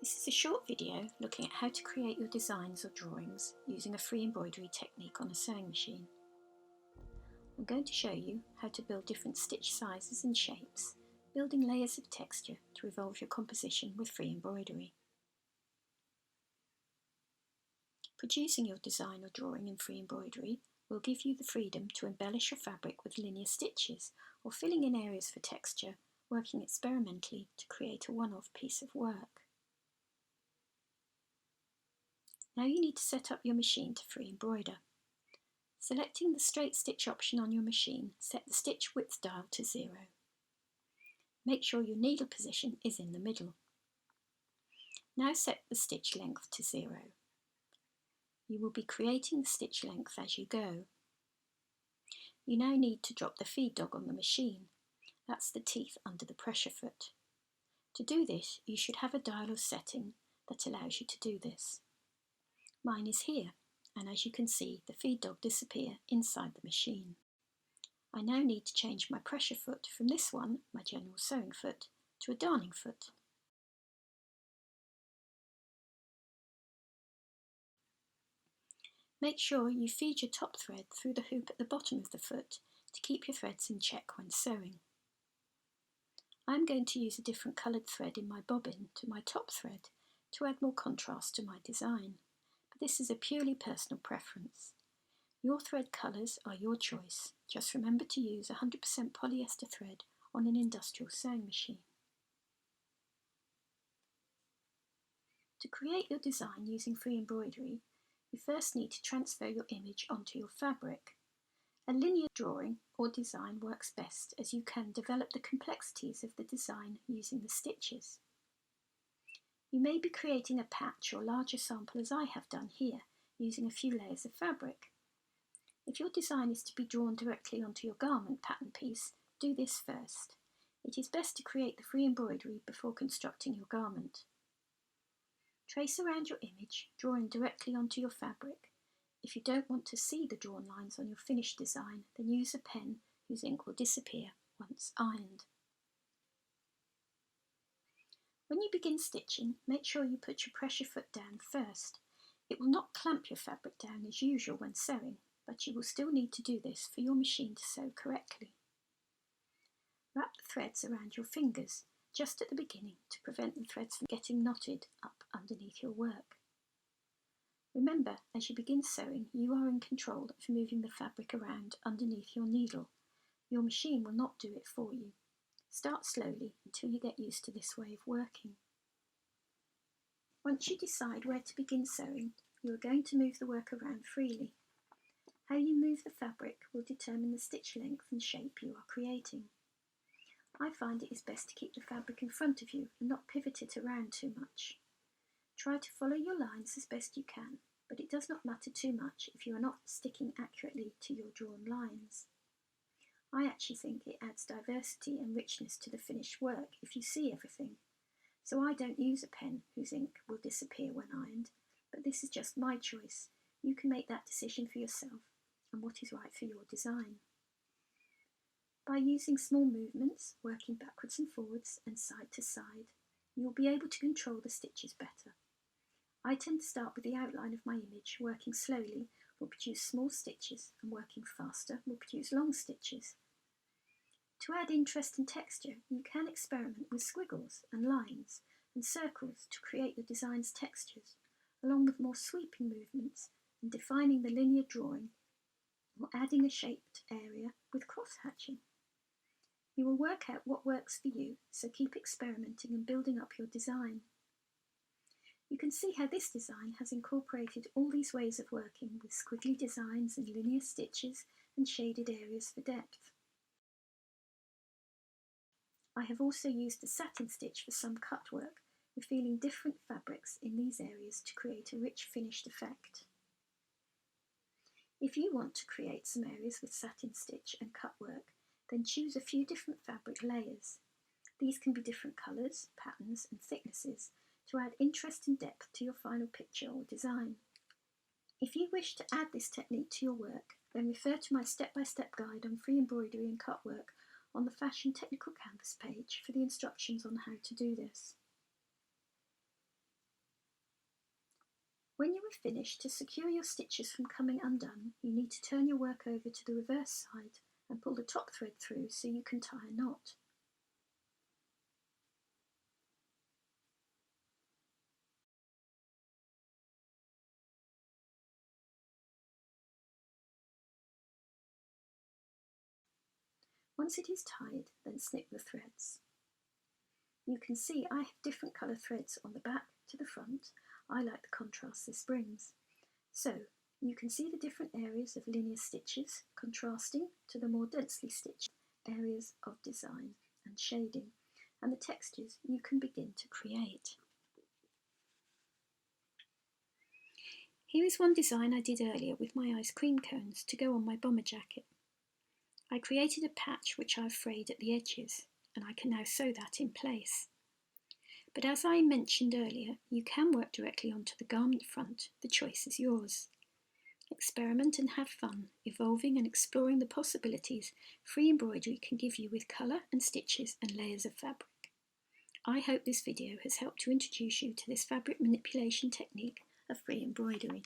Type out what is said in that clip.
This is a short video looking at how to create your designs or drawings using a free embroidery technique on a sewing machine. I'm going to show you how to build different stitch sizes and shapes, building layers of texture to evolve your composition with free embroidery. Producing your design or drawing in free embroidery will give you the freedom to embellish your fabric with linear stitches or filling in areas for texture, working experimentally to create a one-off piece of work. Now you need to set up your machine to free embroider. Selecting the straight stitch option on your machine, set the stitch width dial to 0. Make sure your needle position is in the middle. Now set the stitch length to 0. You will be creating the stitch length as you go. You now need to drop the feed dog on the machine. That's the teeth under the pressure foot. To do this, you should have a dial or setting that allows you to do this. Mine is here, and as you can see, the feed dog disappear inside the machine. I now need to change my pressure foot from this one, my general sewing foot, to a darning foot. Make sure you feed your top thread through the hoop at the bottom of the foot to keep your threads in check when sewing. I'm going to use a different coloured thread in my bobbin to my top thread to add more contrast to my design. This is a purely personal preference. Your thread colours are your choice. Just remember to use 100% polyester thread on an industrial sewing machine. To create your design using free embroidery, you first need to transfer your image onto your fabric. A linear drawing or design works best as you can develop the complexities of the design using the stitches. You may be creating a patch or larger sample as I have done here, using a few layers of fabric. If your design is to be drawn directly onto your garment pattern piece, do this first. It is best to create the free embroidery before constructing your garment. Trace around your image, drawing directly onto your fabric. If you don't want to see the drawn lines on your finished design, then use a pen whose ink will disappear once ironed. When you begin stitching, make sure you put your pressure foot down first. It will not clamp your fabric down as usual when sewing, but you will still need to do this for your machine to sew correctly. Wrap the threads around your fingers, just at the beginning, to prevent the threads from getting knotted up underneath your work. Remember, as you begin sewing, you are in control of moving the fabric around underneath your needle. Your machine will not do it for you. Start slowly until you get used to this way of working. Once you decide where to begin sewing, you are going to move the work around freely. How you move the fabric will determine the stitch length and shape you are creating. I find it is best to keep the fabric in front of you and not pivot it around too much. Try to follow your lines as best you can, but it does not matter too much if you are not sticking accurately to your drawn lines. I actually think it adds diversity and richness to the finished work if you see everything. So I don't use a pen whose ink will disappear when ironed, but this is just my choice. You can make that decision for yourself and what is right for your design. By using small movements, working backwards and forwards and side to side, you will be able to control the stitches better. I tend to start with the outline of my image. Working slowly will produce small stitches and working faster will produce long stitches. To add interest and texture, you can experiment with squiggles and lines and circles to create your design's textures, along with more sweeping movements and defining the linear drawing or adding a shaped area with cross-hatching. You will work out what works for you, so keep experimenting and building up your design. You can see how this design has incorporated all these ways of working with squiggly designs and linear stitches and shaded areas for depth. I have also used a satin stitch for some cut work, revealing different fabrics in these areas to create a rich finished effect. If you want to create some areas with satin stitch and cut work, then choose a few different fabric layers. These can be different colours, patterns and thicknesses to add interest and depth to your final picture or design. If you wish to add this technique to your work, then refer to my step-by-step guide on free embroidery and cut work on the Fashion Technical Canvas page for the instructions on how to do this. When you have finished, to secure your stitches from coming undone, you need to turn your work over to the reverse side and pull the top thread through so you can tie a knot. Once it is tied, then snip the threads. You can see I have different colour threads on the back to the front. I like the contrast this brings. So, you can see the different areas of linear stitches contrasting to the more densely stitched areas of design and shading, and the textures you can begin to create. Here is one design I did earlier with my ice cream cones to go on my bomber jacket. I created a patch which I've frayed at the edges, and I can now sew that in place. But as I mentioned earlier, you can work directly onto the garment front. The choice is yours. Experiment and have fun, evolving and exploring the possibilities free embroidery can give you with colour and stitches and layers of fabric. I hope this video has helped to introduce you to this fabric manipulation technique of free embroidery.